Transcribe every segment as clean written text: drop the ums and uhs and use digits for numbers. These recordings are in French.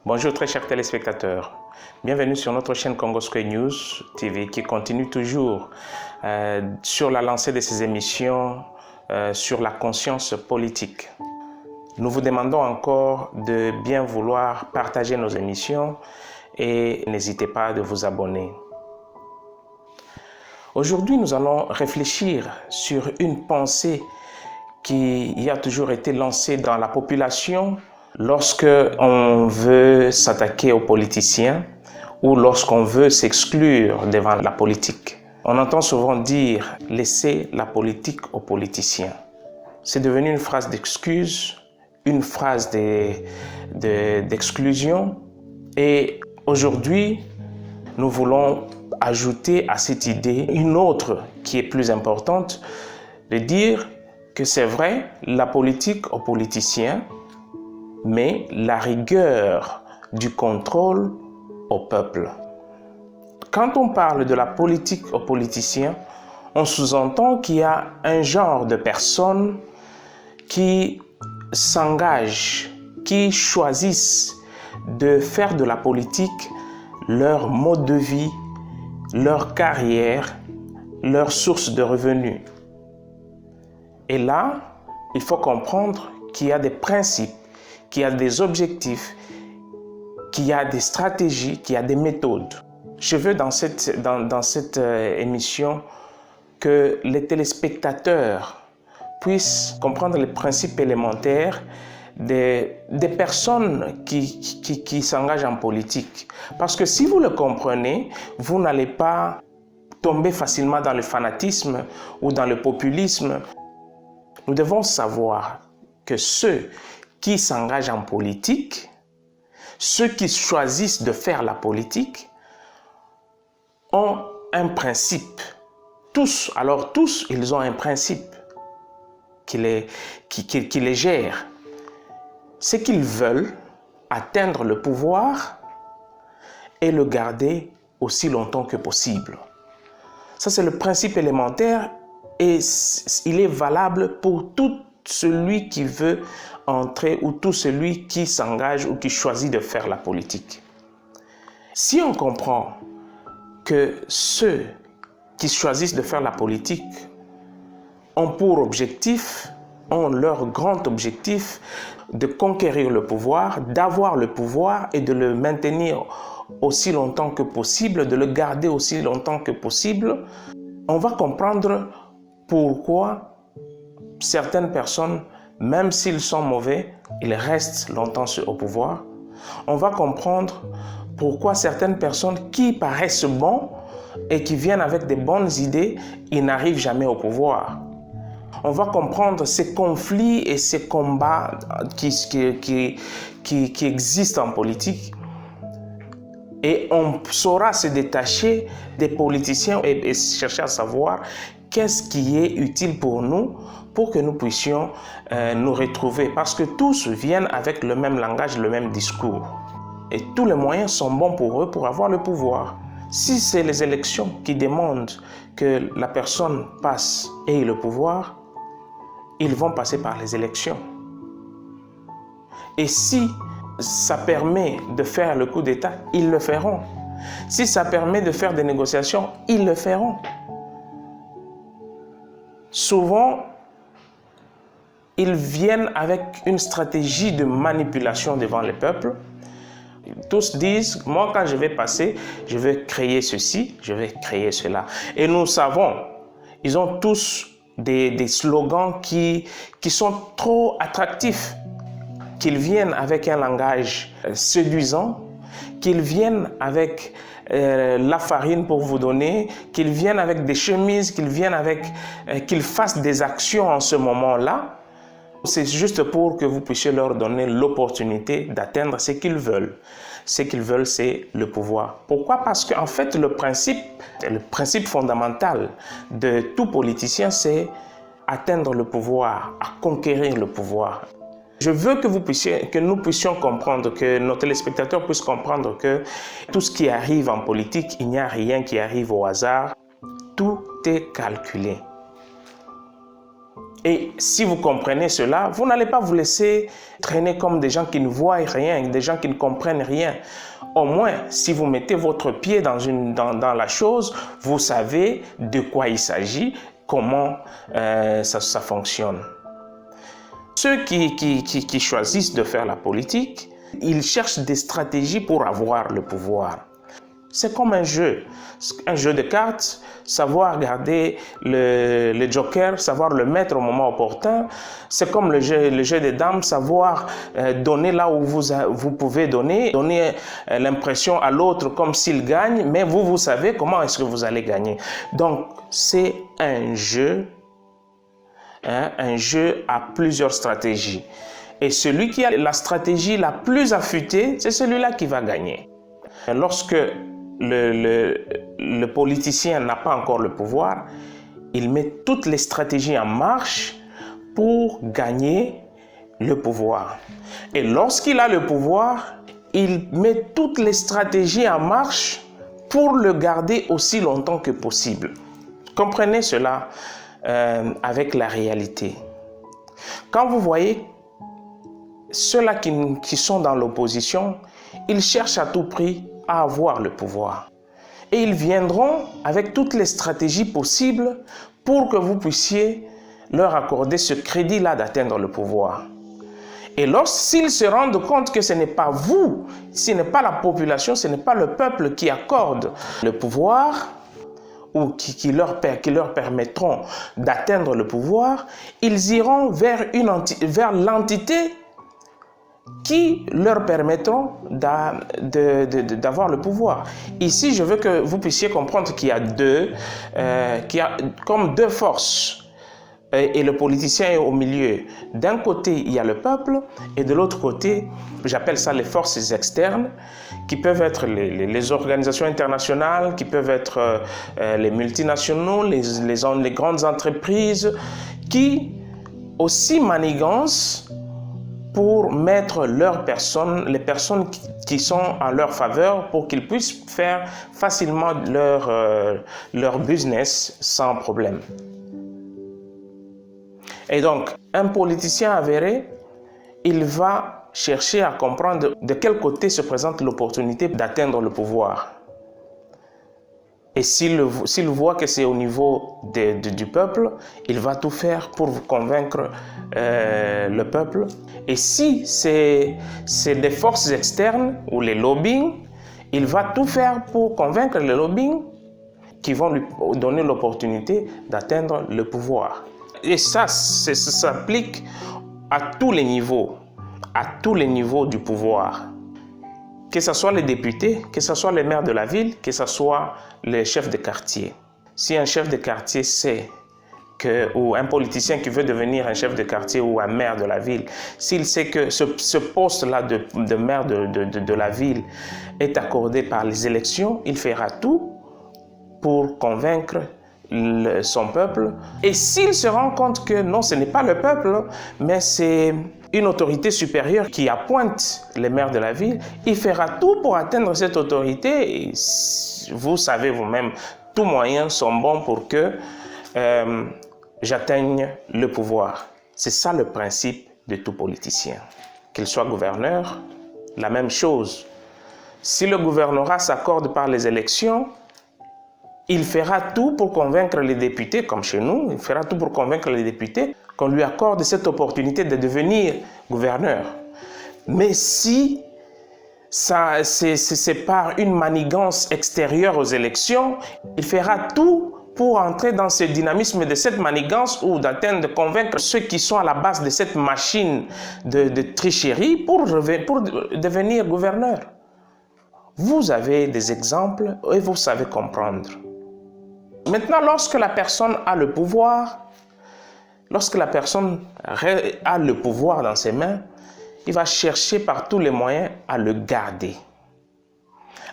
Bonjour très chers téléspectateurs, bienvenue sur notre chaîne Congo Square News TV qui continue toujours sur la lancée de ses émissions sur la conscience politique. Nous vous demandons encore de bien vouloir partager nos émissions et n'hésitez pas de vous abonner. Aujourd'hui, nous allons réfléchir sur une pensée qui a toujours été lancée dans la population lorsque on veut s'attaquer aux politiciens ou lorsqu'on veut s'exclure devant la politique. On entend souvent dire « laissez la politique aux politiciens ». C'est devenu une phrase d'excuse, une phrase d'exclusion. Et aujourd'hui, nous voulons ajouter à cette idée une autre qui est plus importante, de dire que c'est vrai, la politique aux politiciens, mais la rigueur du contrôle au peuple. Quand on parle de la politique aux politiciens, on sous-entend qu'il y a un genre de personnes qui s'engagent, qui choisissent de faire de la politique leur mode de vie, leur carrière, leur source de revenus. Et là, il faut comprendre qu'il y a des principes, qu'il y a des objectifs, qu'il y a des stratégies, qu'il y a des méthodes. Je veux dans cette émission que les téléspectateurs puissent comprendre les principes élémentaires des personnes qui s'engagent en politique. Parce que si vous le comprenez, vous n'allez pas tomber facilement dans le fanatisme ou dans le populisme. Nous devons savoir que ceux qui s'engagent en politique, ceux qui choisissent de faire la politique, ont un principe. Tous, ils ont un principe qui les gère. C'est qu'ils veulent atteindre le pouvoir et le garder aussi longtemps que possible. Ça, c'est le principe élémentaire et il est valable pour tout celui qui veut entrer ou tout celui qui s'engage ou qui choisit de faire la politique. Si on comprend que ceux qui choisissent de faire la politique ont pour objectif, ont leur grand objectif de conquérir le pouvoir, d'avoir le pouvoir et de le maintenir aussi longtemps que possible, de le garder aussi longtemps que possible, on va comprendre pourquoi certaines personnes, même s'ils sont mauvais, ils restent longtemps au pouvoir. On va comprendre pourquoi certaines personnes qui paraissent bons et qui viennent avec des bonnes idées, ils n'arrivent jamais au pouvoir. On va comprendre ces conflits et ces combats qui existent en politique. Et on saura se détacher des politiciens et chercher à savoir qu'est-ce qui est utile pour nous, pour que nous puissions nous retrouver. Parce que tous viennent avec le même langage, le même discours. Et tous les moyens sont bons pour eux pour avoir le pouvoir. Si c'est les élections qui demandent que la personne passe et ait le pouvoir, ils vont passer par les élections. Et si ça permet de faire le coup d'État, ils le feront. Si ça permet de faire des négociations, ils le feront. Souvent, ils viennent avec une stratégie de manipulation devant le peuple. Tous disent, moi quand je vais passer, je vais créer ceci, je vais créer cela. Et nous savons, ils ont tous des slogans qui sont trop attractifs, qu'ils viennent avec un langage séduisant, qu'ils viennent avec la farine pour vous donner, qu'ils viennent avec des chemises, qu'ils fassent des actions en ce moment-là. C'est juste pour que vous puissiez leur donner l'opportunité d'atteindre ce qu'ils veulent. Ce qu'ils veulent, c'est le pouvoir. Pourquoi? Parce qu'en fait, le principe fondamental de tout politicien, c'est atteindre le pouvoir, à conquérir le pouvoir. Je veux que nous puissions comprendre, que nos téléspectateurs puissent comprendre que tout ce qui arrive en politique, il n'y a rien qui arrive au hasard. Tout est calculé. Et si vous comprenez cela, vous n'allez pas vous laisser traîner comme des gens qui ne voient rien, des gens qui ne comprennent rien. Au moins, si vous mettez votre pied dans la chose, vous savez de quoi il s'agit, comment ça fonctionne. Ceux qui choisissent de faire la politique, ils cherchent des stratégies pour avoir le pouvoir. C'est comme un jeu de cartes, savoir garder le joker, savoir le mettre au moment opportun. C'est comme le jeu des dames, savoir donner là où vous pouvez donner l'impression à l'autre comme s'il gagne, mais vous savez comment est-ce que vous allez gagner. Donc, c'est un jeu à plusieurs stratégies. Et celui qui a la stratégie la plus affûtée, c'est celui-là qui va gagner. Lorsque le politicien n'a pas encore le pouvoir, il met toutes les stratégies en marche pour gagner le pouvoir. Et lorsqu'il a le pouvoir, il met toutes les stratégies en marche pour le garder aussi longtemps que possible. Comprenez cela avec la réalité. Quand vous voyez ceux-là qui sont dans l'opposition, ils cherchent à tout prix à avoir le pouvoir. Et ils viendront avec toutes les stratégies possibles pour que vous puissiez leur accorder ce crédit-là d'atteindre le pouvoir. Et lorsqu'ils se rendent compte que ce n'est pas vous, ce n'est pas la population, ce n'est pas le peuple qui accorde le pouvoir ou qui leur permettront d'atteindre le pouvoir, ils iront vers l'entité qui leur permettront d'avoir le pouvoir. Ici, je veux que vous puissiez comprendre qu'il y a comme deux forces. Et le politicien est au milieu. D'un côté, il y a le peuple, et de l'autre côté, j'appelle ça les forces externes, qui peuvent être les organisations internationales, qui peuvent être les multinationaux, les grandes entreprises, qui aussi manigancent pour mettre les personnes qui sont en leur faveur pour qu'ils puissent faire facilement leur business sans problème. Et donc, un politicien avéré, il va chercher à comprendre de quel côté se présente l'opportunité d'atteindre le pouvoir. Et s'il voit que c'est au niveau du peuple, il va tout faire pour convaincre le peuple. Et si c'est des forces externes ou les lobbying, il va tout faire pour convaincre les lobbying qui vont lui donner l'opportunité d'atteindre le pouvoir. Et ça s'applique à tous les niveaux du pouvoir. Que ce soit les députés, que ce soit les maires de la ville, que ce soit les chefs de quartier. Si un chef de quartier sait ou un politicien qui veut devenir un chef de quartier ou un maire de la ville, s'il sait que ce poste-là de maire de la ville est accordé par les élections, il fera tout pour convaincre son peuple. Et s'il se rend compte que non, ce n'est pas le peuple, mais c'est une autorité supérieure qui appointe les maires de la ville, il fera tout pour atteindre cette autorité. Et vous savez vous-même, tous moyens sont bons pour que j'atteigne le pouvoir. C'est ça le principe de tout politicien. Qu'il soit gouverneur, la même chose. Si le gouvernorat s'accorde par les élections, il fera tout pour convaincre les députés, comme chez nous, il fera tout pour convaincre les députés qu'on lui accorde cette opportunité de devenir gouverneur. Mais si c'est par une manigance extérieure aux élections, il fera tout pour entrer dans ce dynamisme de cette manigance ou de convaincre ceux qui sont à la base de cette machine de tricherie pour devenir gouverneur. Vous avez des exemples et vous savez comprendre. Maintenant, lorsque la personne a le pouvoir, lorsque la personne a le pouvoir dans ses mains, il va chercher par tous les moyens à le garder,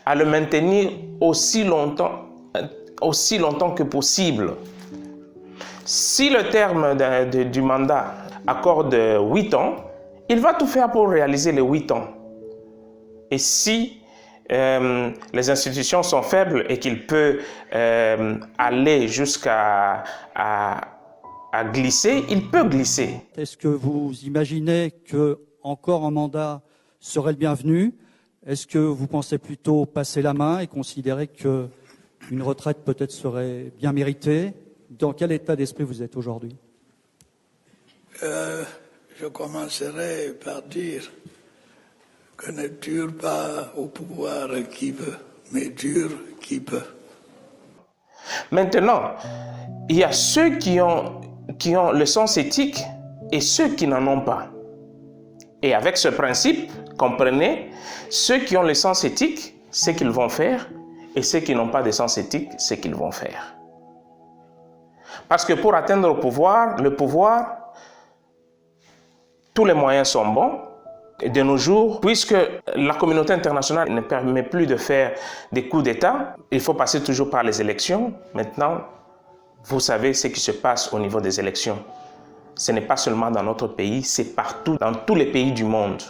à le maintenir aussi longtemps que possible. Si le terme du mandat accorde 8 ans, il va tout faire pour réaliser les 8 ans. Et si les institutions sont faibles et qu'il peut aller jusqu'à à glisser, il peut glisser. Est-ce que vous imaginez que encore un mandat serait le bienvenu? Est-ce que vous pensez plutôt passer la main et considérer qu'une retraite peut-être serait bien méritée? Dans quel état d'esprit vous êtes aujourd'hui? Je commencerai par dire que ne dure pas au pouvoir qui veut, mais dure qui peut. Maintenant, il y a ceux qui ont le sens éthique et ceux qui n'en ont pas. Et avec ce principe, comprenez, ceux qui ont le sens éthique, c'est ce qu'ils vont faire, et ceux qui n'ont pas de sens éthique, c'est ce qu'ils vont faire. Parce que pour atteindre le pouvoir, tous les moyens sont bons. Et de nos jours, puisque la communauté internationale ne permet plus de faire des coups d'État, il faut passer toujours par les élections. Maintenant, vous savez ce qui se passe au niveau des élections. Ce n'est pas seulement dans notre pays, c'est partout, dans tous les pays du monde.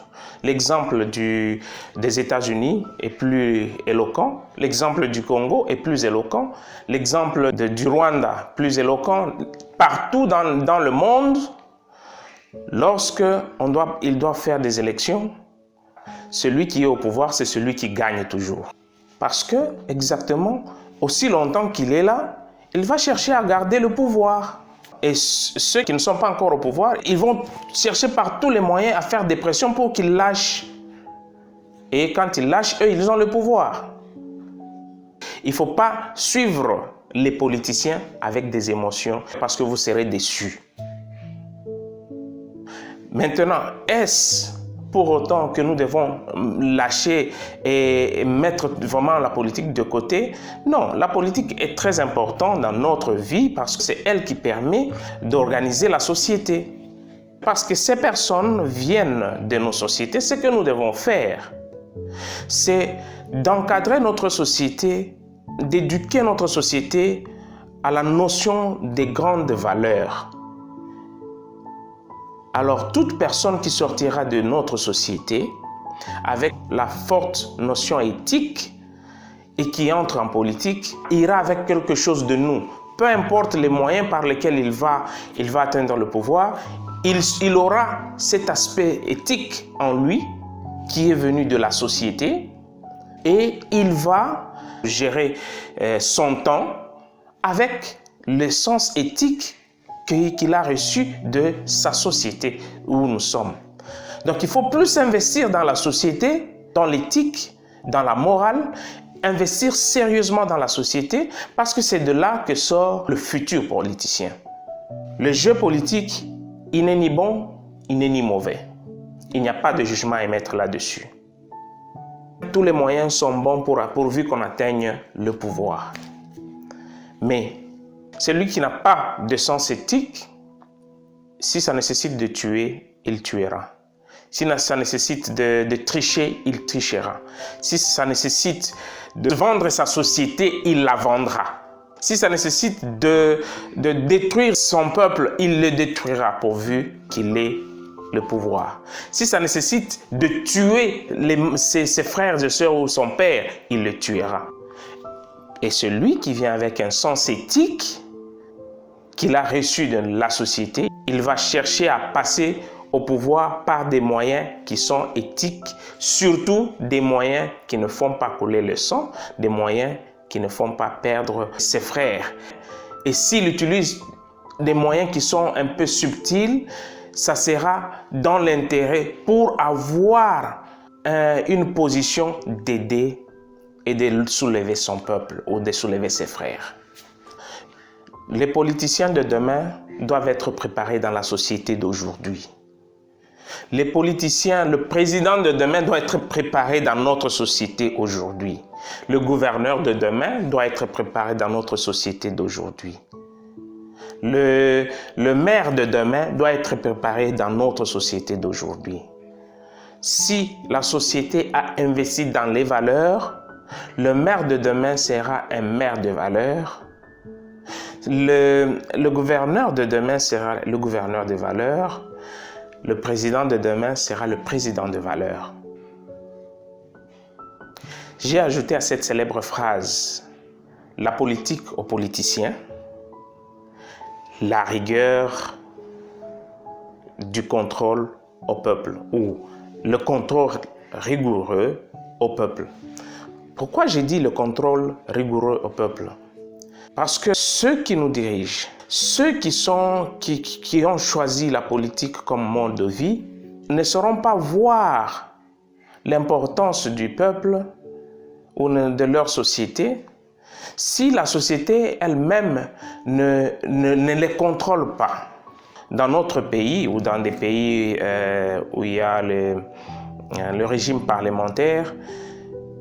L'exemple des États-Unis est plus éloquent, l'exemple du Congo est plus éloquent, l'exemple du Rwanda plus éloquent. Partout dans le monde, il doit faire des élections, celui qui est au pouvoir, c'est celui qui gagne toujours. Parce que, exactement, aussi longtemps qu'il est là, il va chercher à garder le pouvoir. Et ceux qui ne sont pas encore au pouvoir, ils vont chercher par tous les moyens à faire des pressions pour qu'ils lâchent. Et quand ils lâchent, eux, ils ont le pouvoir. Il ne faut pas suivre les politiciens avec des émotions parce que vous serez déçus. Maintenant, est-ce pour autant que nous devons lâcher et mettre vraiment la politique de côté? Non, la politique est très importante dans notre vie parce que c'est elle qui permet d'organiser la société. Parce que ces personnes viennent de nos sociétés. Ce que nous devons faire, c'est d'encadrer notre société, d'éduquer notre société à la notion des grandes valeurs. Alors, toute personne qui sortira de notre société avec la forte notion éthique et qui entre en politique ira avec quelque chose de nous. Peu importe les moyens par lesquels il va atteindre le pouvoir, il aura cet aspect éthique en lui qui est venu de la société et il va gérer son temps avec le sens éthique qu'il a reçu de sa société où nous sommes. Donc il faut plus investir dans la société, dans l'éthique, dans la morale, investir sérieusement dans la société parce que c'est de là que sort le futur politicien. Le jeu politique, il n'est ni bon, il n'est ni mauvais. Il n'y a pas de jugement à émettre là-dessus. Tous les moyens sont bons pourvu qu'on atteigne le pouvoir. Mais celui qui n'a pas de sens éthique, si ça nécessite de tuer, il tuera. Si ça nécessite de tricher, il trichera. Si ça nécessite de vendre sa société, il la vendra. Si ça nécessite de détruire son peuple, il le détruira pourvu qu'il ait le pouvoir. Si ça nécessite de tuer ses frères et sœurs ou son père, il le tuera. Et celui qui vient avec un sens éthique qu'il a reçu de la société, il va chercher à passer au pouvoir par des moyens qui sont éthiques, surtout des moyens qui ne font pas couler le sang, des moyens qui ne font pas perdre ses frères. Et s'il utilise des moyens qui sont un peu subtils, ça sera dans l'intérêt pour avoir une position d'aider et de soulever son peuple ou de soulever ses frères. Les politiciens de demain doivent être préparés dans la société d'aujourd'hui. Les politiciens, le président de demain doit être préparé dans notre société aujourd'hui. Le gouverneur de demain doit être préparé dans notre société d'aujourd'hui. Le maire de demain doit être préparé dans notre société d'aujourd'hui. Si la société a investi dans les valeurs, le maire de demain sera un maire de valeurs. Le gouverneur de demain sera le gouverneur de valeurs. Le président de demain sera le président de valeurs. J'ai ajouté à cette célèbre phrase la politique aux politiciens, la rigueur du contrôle au peuple ou le contrôle rigoureux au peuple. Pourquoi j'ai dit le contrôle rigoureux au peuple? Parce que ceux qui nous dirigent, ceux qui ont choisi la politique comme mode de vie, ne sauront pas voir l'importance du peuple ou de leur société si la société elle-même ne les contrôle pas. Dans notre pays ou dans des pays où il y a le régime parlementaire,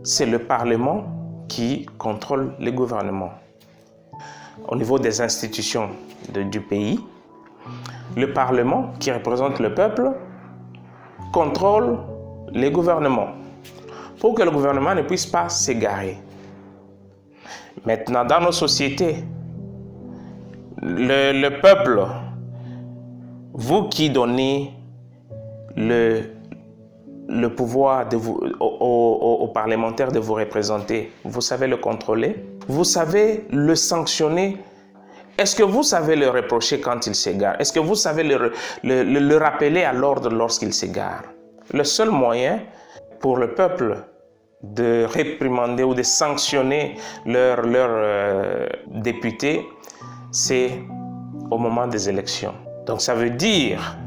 c'est le Parlement qui contrôle les gouvernements. Au niveau des institutions du pays, le Parlement, qui représente le peuple, contrôle les gouvernements pour que le gouvernement ne puisse pas s'égarer. Maintenant, dans nos sociétés, le peuple, vous qui donnez le pouvoir aux parlementaires de vous représenter, vous savez le contrôler, vous savez le sanctionner. Est-ce que vous savez le reprocher quand il s'égare? Est-ce que vous savez le rappeler à l'ordre lorsqu'il s'égare? Le seul moyen pour le peuple de réprimander ou de sanctionner leurs députés, c'est au moment des élections. Donc ça veut dire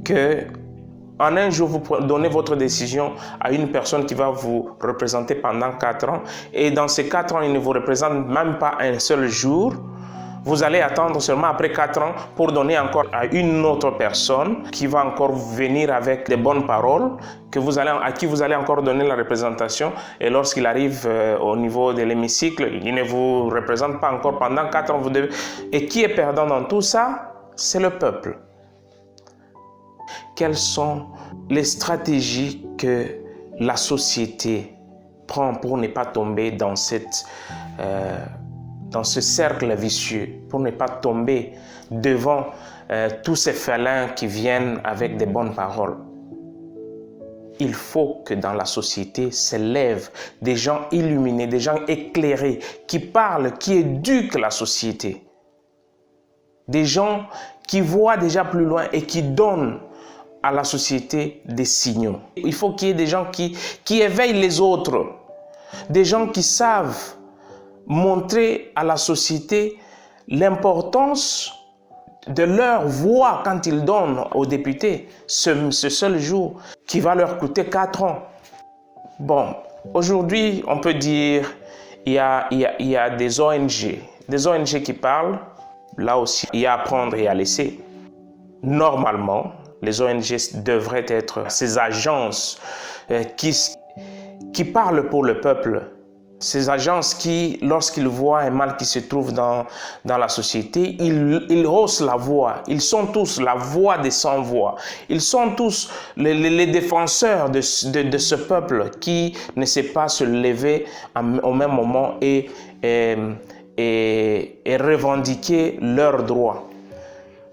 que en un jour, vous donnez votre décision à une personne qui va vous représenter pendant 4 ans et dans ces 4 ans, il ne vous représente même pas un seul jour. Vous allez attendre seulement après 4 ans pour donner encore à une autre personne qui va encore venir avec des bonnes paroles, à qui vous allez encore donner la représentation. Et lorsqu'il arrive au niveau de l'hémicycle, il ne vous représente pas encore pendant 4 ans. Et qui est perdant dans tout ça? C'est le peuple. Quelles sont les stratégies que la société prend pour ne pas tomber dans ce cercle vicieux, pour ne pas tomber devant tous ces félins qui viennent avec des bonnes paroles? Il faut que dans la société s'élèvent des gens illuminés, des gens éclairés, qui parlent, qui éduquent la société. Des gens qui voient déjà plus loin et qui donnent à la société des signaux. Il faut qu'il y ait des gens qui éveillent les autres, des gens qui savent montrer à la société l'importance de leur voix quand ils donnent aux députés ce seul jour qui va leur coûter 4 ans. Bon, aujourd'hui, on peut dire il y a des ONG qui parlent. Là aussi, il y a à prendre et à laisser. Normalement, les ONG devraient être ces agences qui parlent pour le peuple. Ces agences qui, lorsqu'ils voient un mal qui se trouve dans la société, ils haussent la voix. Ils sont tous la voix des sans-voix. Ils sont tous les défenseurs de ce peuple qui ne sait pas se lever au même moment et revendiquer leurs droits.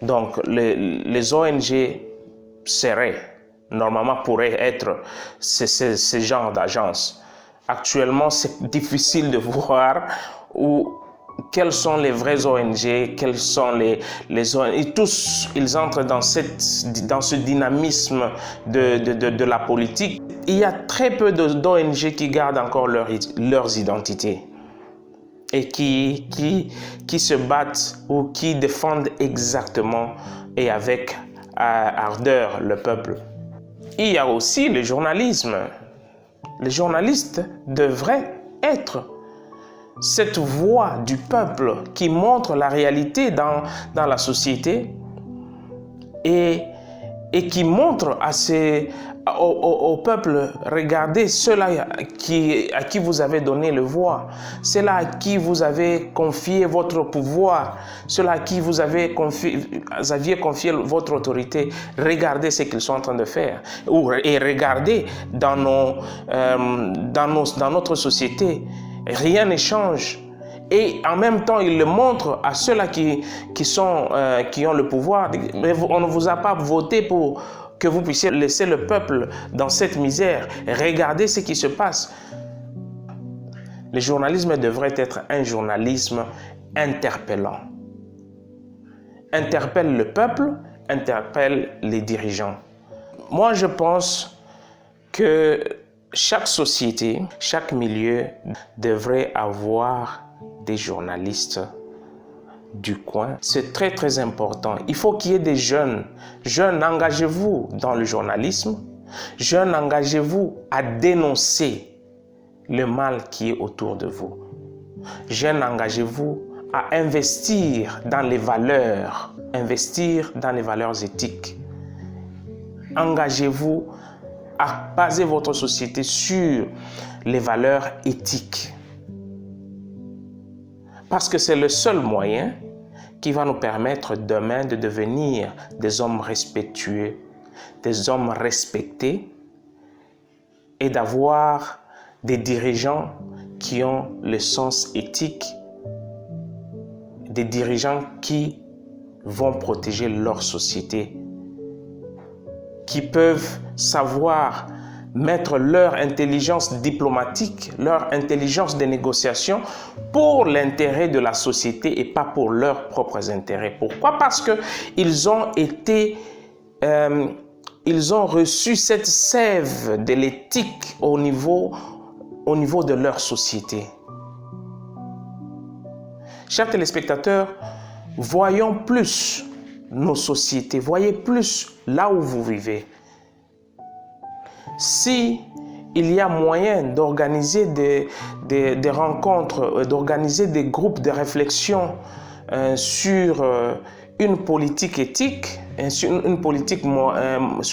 Donc, les ONG pourraient être ce genre d'agence. Actuellement, c'est difficile de voir quelles sont les vraies ONG, quelles sont les ONG. Et tous, ils entrent dans ce dynamisme de la politique. Il y a très peu d'ONG qui gardent encore leurs identités et qui se battent ou qui défendent exactement et avec ardeur le peuple. Il y a aussi le journalisme. Les journalistes devraient être cette voix du peuple qui montre la réalité dans la société et qui montre au peuple, regardez ceux-là à qui vous avez donné le voix, ceux-là à qui vous avez confié votre pouvoir, ceux-là à qui vous aviez confié votre autorité. Regardez ce qu'ils sont en train de faire. Et regardez dans notre société, rien ne change. Et en même temps, il le montre à ceux-là qui ont le pouvoir. Mais on ne vous a pas voté pour que vous puissiez laisser le peuple dans cette misère. Regardez ce qui se passe. Le journalisme devrait être un journalisme interpellant. interpelle le peuple, interpelle les dirigeants. Moi, je pense que chaque société, chaque milieu devrait avoir des journalistes du coin. C'est très, très important. Il faut qu'il y ait des jeunes. Jeunes, engagez-vous dans le journalisme. Jeunes, engagez-vous à dénoncer le mal qui est autour de vous. Jeunes, engagez-vous à investir dans les valeurs éthiques. Engagez-vous à baser votre société sur les valeurs éthiques. Parce que c'est le seul moyen qui va nous permettre demain de devenir des hommes respectueux, des hommes respectés et d'avoir des dirigeants qui ont le sens éthique, des dirigeants qui vont protéger leur société, qui peuvent savoir mettre leur intelligence diplomatique, leur intelligence de négociation pour l'intérêt de la société et pas pour leurs propres intérêts. Pourquoi? Parce qu'ils ont reçu cette sève de l'éthique au niveau de leur société. Chers téléspectateurs, voyons plus nos sociétés, voyez plus là où vous vivez. Si il y a moyen d'organiser des rencontres, d'organiser des groupes de réflexion sur une politique éthique, sur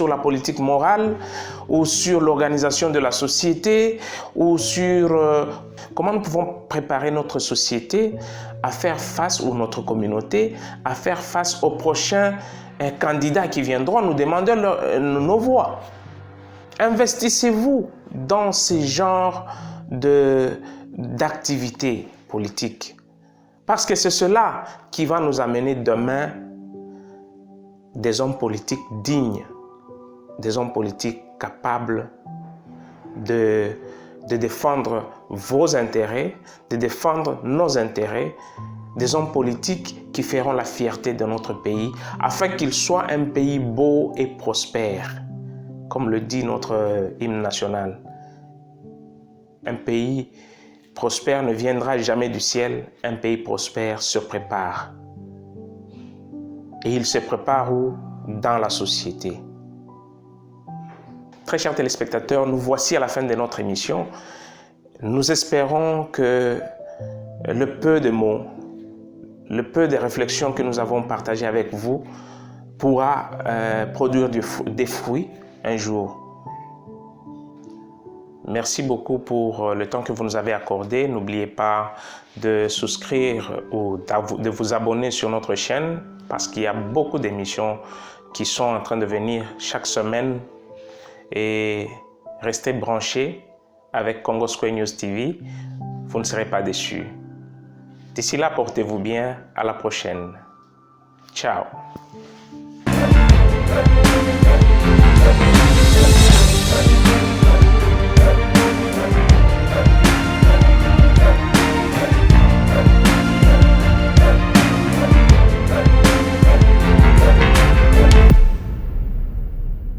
la politique morale, ou sur l'organisation de la société, ou sur comment nous pouvons préparer notre société à faire face, ou notre communauté, à faire face aux prochains candidats qui viendront nous demander nos voix. Investissez-vous dans ce genre d'activités politiques. Parce que c'est cela qui va nous amener demain des hommes politiques dignes, des hommes politiques capables de défendre vos intérêts, de défendre nos intérêts, des hommes politiques qui feront la fierté de notre pays, afin qu'il soit un pays beau et prospère, comme le dit notre hymne national. Un pays prospère ne viendra jamais du ciel, un pays prospère se prépare. Et il se prépare où? Dans la société. Très chers téléspectateurs, nous voici à la fin de notre émission. Nous espérons que le peu de mots, le peu de réflexions que nous avons partagées avec vous pourra produire des fruits un jour. Merci beaucoup pour le temps que vous nous avez accordé. N'oubliez pas de souscrire ou de vous abonner sur notre chaîne parce qu'il y a beaucoup d'émissions qui sont en train de venir chaque semaine et restez branchés avec Congo Square News TV. Vous ne serez pas déçus. D'ici là, portez-vous bien. À la prochaine. Ciao.